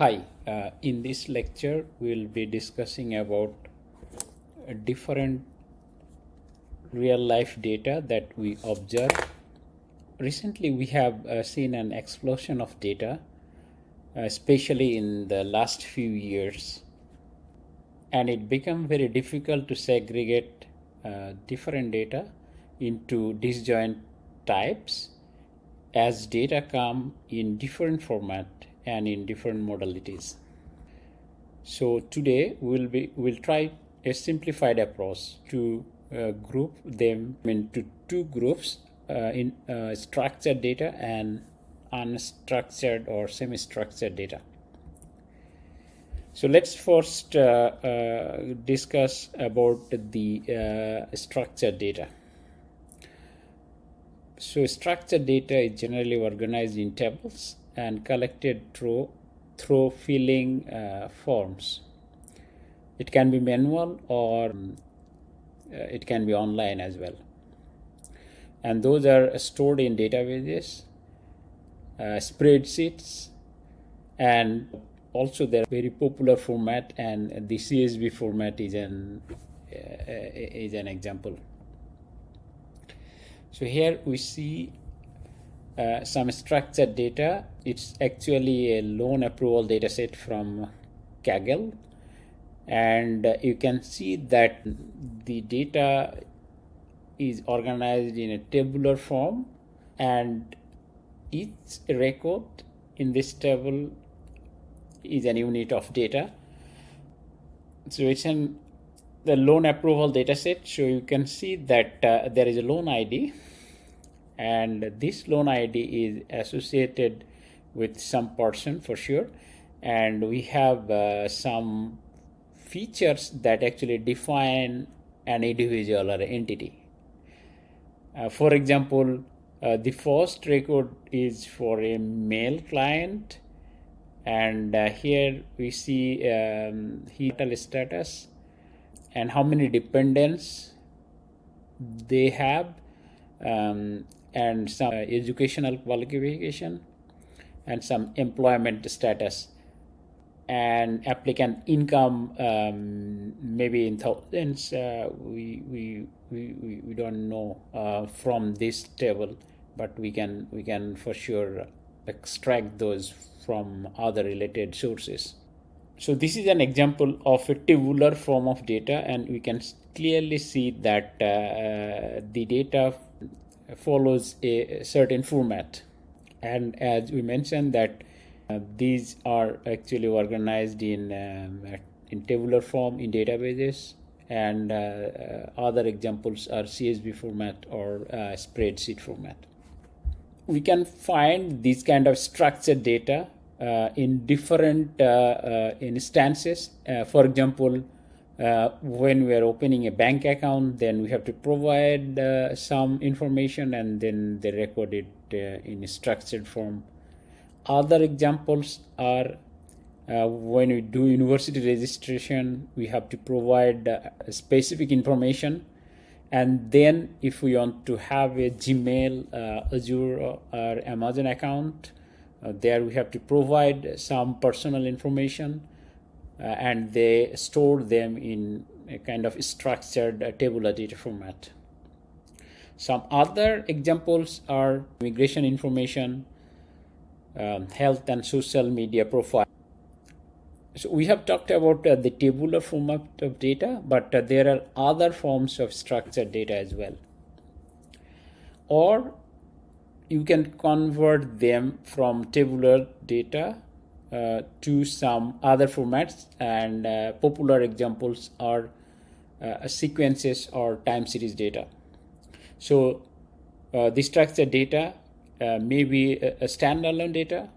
Hi, in this lecture, we'll be discussing about different real life data that we observe. Recently, we have seen an explosion of data, especially in the last few years, and it became very difficult to segregate different data into disjoint types as data come in different format and in different modalities. So today we'll try a simplified approach to group them into two groups in structured data and unstructured or semi-structured data. So let's first discuss about the structured data. So structured data is generally organized in tables and collected through filling forms. It can be manual or it can be online as well. And those are stored in databases, spreadsheets, and also they're very popular format, and the CSV format is an example. So here we see some structured data. It's actually a loan approval data set from Kaggle, and you can see that the data is organized in a tabular form, and each record in this table is an unit of data. So it's the loan approval data set. So you can see that there is a loan ID, and this loan ID is associated with some person for sure, and we have some features that actually define an individual or an entity. For example, the first record is for a male client, and here we see marital status and how many dependents they have, and some educational qualification and some employment status, and applicant income maybe in thousands. We don't know from this table, but we can for sure extract those from other related sources. So this is an example of a tabular form of data, and we can clearly see that the data follows a certain format. And as we mentioned that these are actually organized in tabular form in databases, and other examples are CSV format or spreadsheet format. We can find these kind of structured data in different instances. For example, when we are opening a bank account, then we have to provide some information, and then they record it in a structured form. Other examples are when we do university registration, we have to provide specific information. And then if we want to have a Gmail, Azure, or Amazon account, there we have to provide some personal information, and they store them in a kind of structured tabular data format. Some other examples are immigration information, health and social media profile. So we have talked about the tabular format of data, but there are other forms of structured data as well. Or you can convert them from tabular data to some other formats, and popular examples are sequences or time series data. So the structured data may be a standalone data.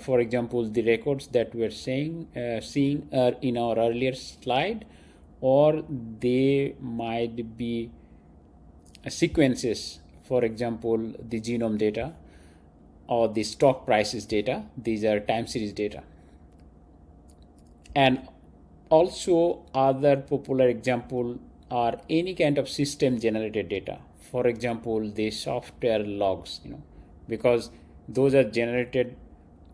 For example, the records that we're seeing are in our earlier slide, or they might be sequences. For example, the genome data or the stock prices data. These are time series data. And also other popular example are any kind of system generated data. For example, the software logs, because those are generated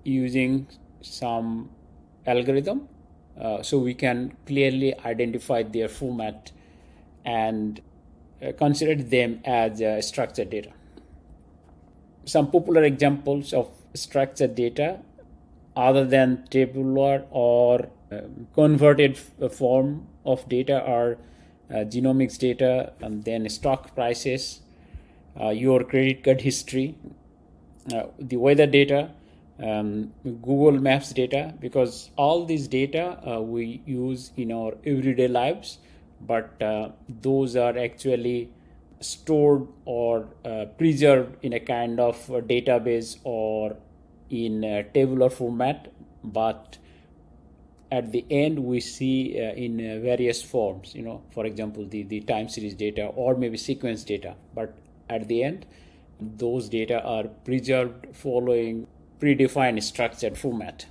using some algorithm, so we can clearly identify their format and consider them as structured data. Some popular examples of structured data other than tabular or converted form of data are genomics data, and then stock prices, your credit card history, the weather data, Google Maps data, because all these data we use in our everyday lives, but those are actually stored or preserved in a kind of database or in a tabular format, but at the end we see in various forms, for example, the time series data or maybe sequence data, but at the end those data are preserved following predefined structured format.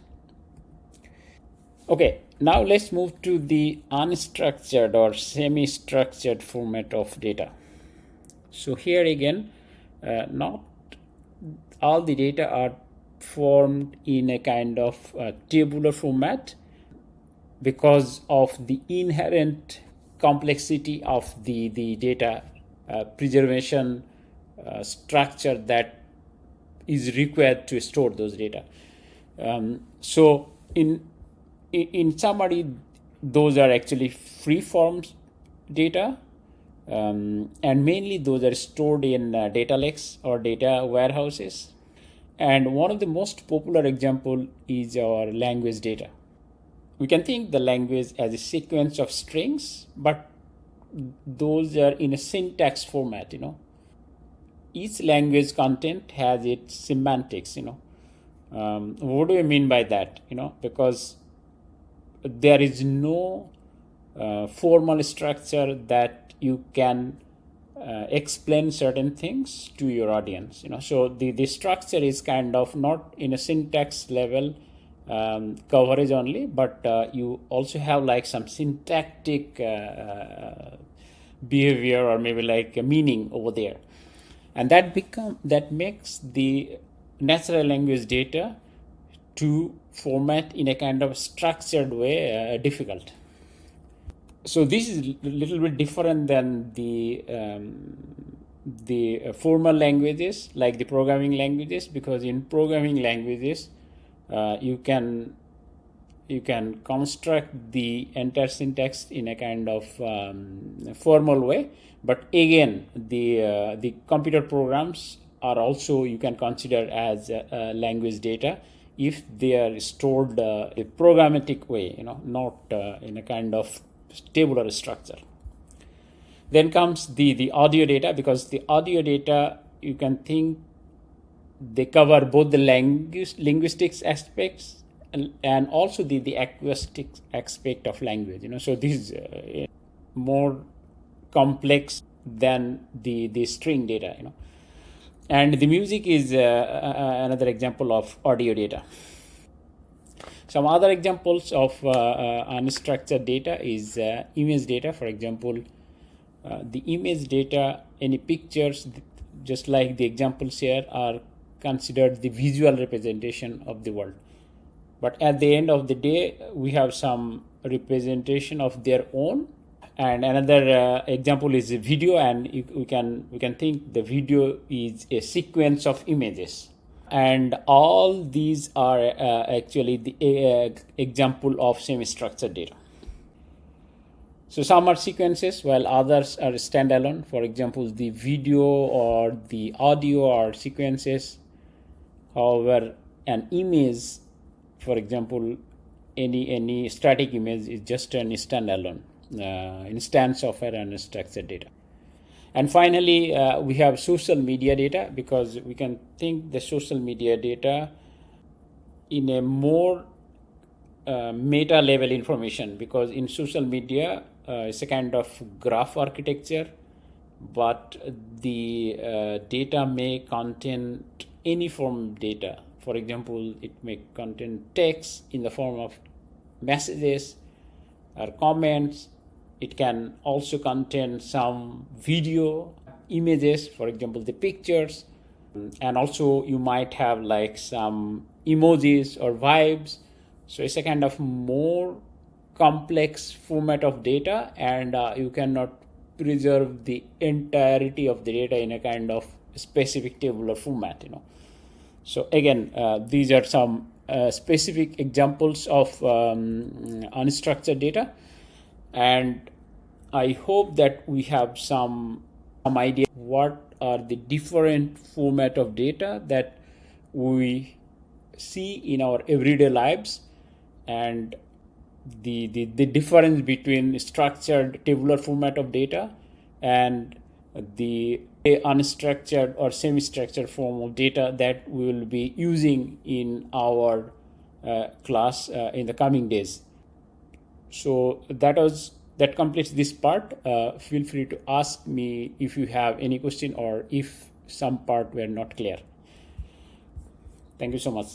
Okay, now let's move to the unstructured or semi-structured format of data. So here again, not all the data are formed in a kind of tabular format because of the inherent complexity of the data preservation structure that is required to store those data. So in summary, those are actually free forms data, and mainly those are stored in data lakes or data warehouses. And one of the most popular example is our language data. We can think the language as a sequence of strings, but those are in a syntax format. Each language content has its semantics. What do I mean by that? Because there is no formal structure that you can explain certain things to your audience. So the structure is kind of not in a syntax level coverage only, but you also have like some syntactic behavior or maybe like a meaning over there, and that makes the natural language data to format in a kind of structured way difficult. So this is a little bit different than the formal languages like the programming languages, because in programming languages you can construct the entire syntax in a kind of formal way, but again the computer programs are also you can consider as language data if they are stored a programmatic way, not in a kind of tabular structure. Then comes the audio data, because the audio data you can think they cover both the linguistics aspects and also the acoustic aspect of language. So this is more complex than the string data. And the music is another example of audio data. Some other examples of unstructured data is image data. For example, the image data, any pictures, just like the examples here, are considered the visual representation of the world. But at the end of the day, we have some representation of their own. And another example is a video, and we can think the video is a sequence of images. And all these are actually the example of semi-structured data. So some are sequences while others are standalone. For example, the video or the audio are sequences. However, an image, for example, any static image is just an standalone instance of an unstructured data. And finally, we have social media data, because we can think the social media data in a more meta level information, because in social media it's a kind of graph architecture, but the data may contain any form of data. For example, it may contain text in the form of messages or comments. It can also contain some video, images, for example, the pictures. And also you might have like some emojis or vibes. So it's a kind of more complex format of data, and you cannot preserve the entirety of the data in a kind of specific tabular format, So again, these are some specific examples of unstructured data, and I hope that we have some idea what are the different format of data that we see in our everyday lives, and the difference between structured tabular format of data and the unstructured or semi-structured form of data that we will be using in our class in the coming days. So that completes this part. Feel free to ask me if you have any question or if some part were not clear. Thank you so much.